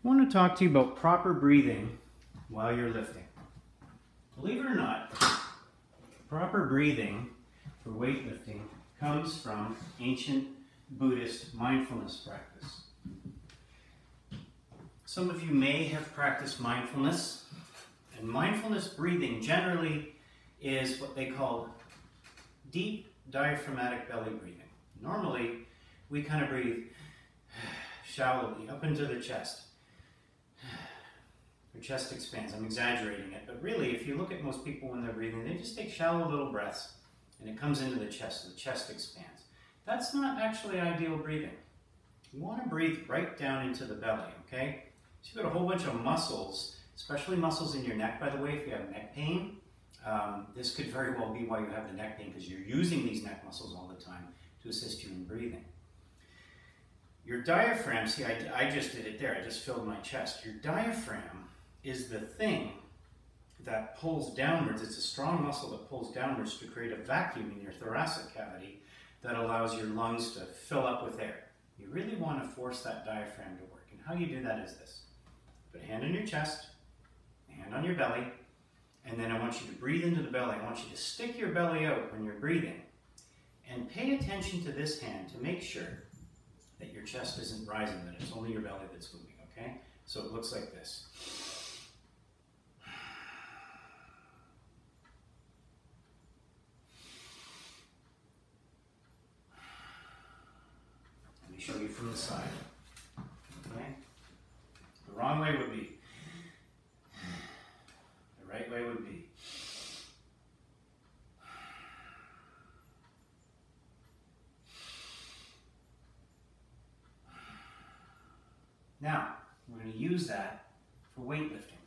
I want to talk to you about proper breathing while you're lifting. Believe it or not, proper breathing for weightlifting comes from ancient Buddhist mindfulness practice. Some of you may have practiced mindfulness, and mindfulness breathing generally is what they call deep diaphragmatic belly breathing. Normally, we kind of breathe shallowly up into the chest. Your chest expands. I'm exaggerating it, but really, if you look at most people when they're breathing, they just take shallow little breaths, and it comes into the chest expands. That's not actually ideal breathing. You want to breathe right down into the belly, okay? So you've got a whole bunch of muscles, especially muscles in your neck, by the way, if you have neck pain. This could very well be why you have the neck pain, because you're using these neck muscles all the time to assist you in breathing. Your diaphragm, see, I just did it there, I just filled my chest. Your diaphragm is the thing that pulls downwards. It's a strong muscle that pulls downwards to create a vacuum in your thoracic cavity that allows your lungs to fill up with air. You really want to force that diaphragm to work. And how you do that is this. Put a hand on your chest, a hand on your belly, and then I want you to breathe into the belly. I want you to stick your belly out when you're breathing. And pay attention to this hand to make sure that your chest isn't rising, that it's only your belly that's moving, okay? So it looks like this. Let me show you from the side, okay? The wrong way would be. The right way would be. Now, we're going to use that for weightlifting.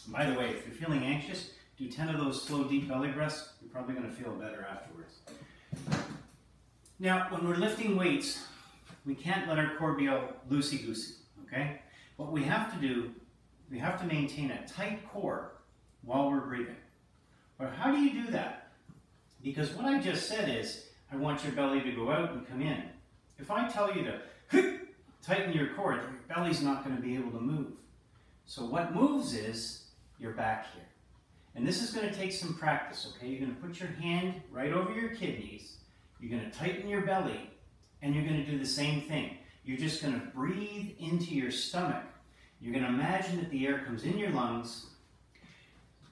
By the way, if you're feeling anxious, do 10 of those slow, deep belly breaths. You're probably going to feel better afterwards. Now, when we're lifting weights, we can't let our core be all loosey-goosey, okay? What we have to do, we have to maintain a tight core while we're breathing. But how do you do that? Because what I just said is, I want your belly to go out and come in. If I tell you to tighten your core, your belly's not going to be able to move. So what moves is your back here. And this is going to take some practice, okay? You're going to put your hand right over your kidneys. You're going to tighten your belly, and you're going to do the same thing. You're just going to breathe into your stomach. You're going to imagine that the air comes in your lungs,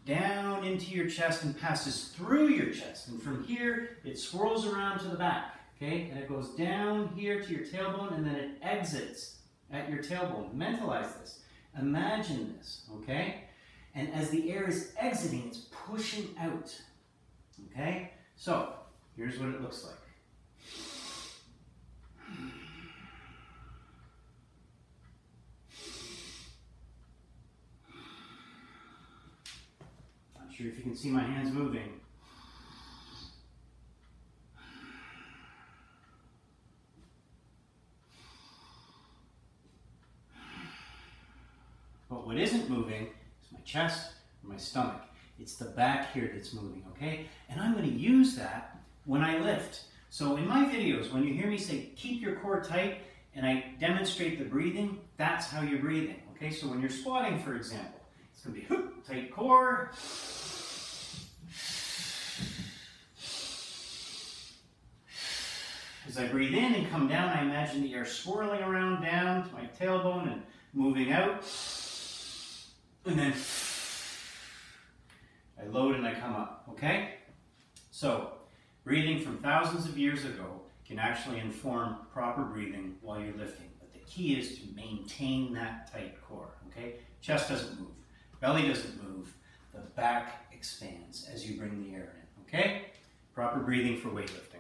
down into your chest, and passes through your chest. And from here, it swirls around to the back. Okay, and it goes down here to your tailbone, and then it exits at your tailbone. Mentalize this. Imagine this, okay? And as the air is exiting, it's pushing out, okay? So, here's what it looks like. Not sure if you can see my hands moving. But what isn't moving is my chest or my stomach. It's the back here that's moving, okay? And I'm going to use that when I lift. So in my videos, when you hear me say, keep your core tight, and I demonstrate the breathing, that's how you're breathing, okay? So when you're squatting, for example, it's going to be tight core. As I breathe in and come down, I imagine the air swirling around down to my tailbone and moving out. And then I load and I come up, okay? So, breathing from thousands of years ago can actually inform proper breathing while you're lifting. But the key is to maintain that tight core, okay? Chest doesn't move, belly doesn't move, the back expands as you bring the air in, okay? Proper breathing for weightlifting.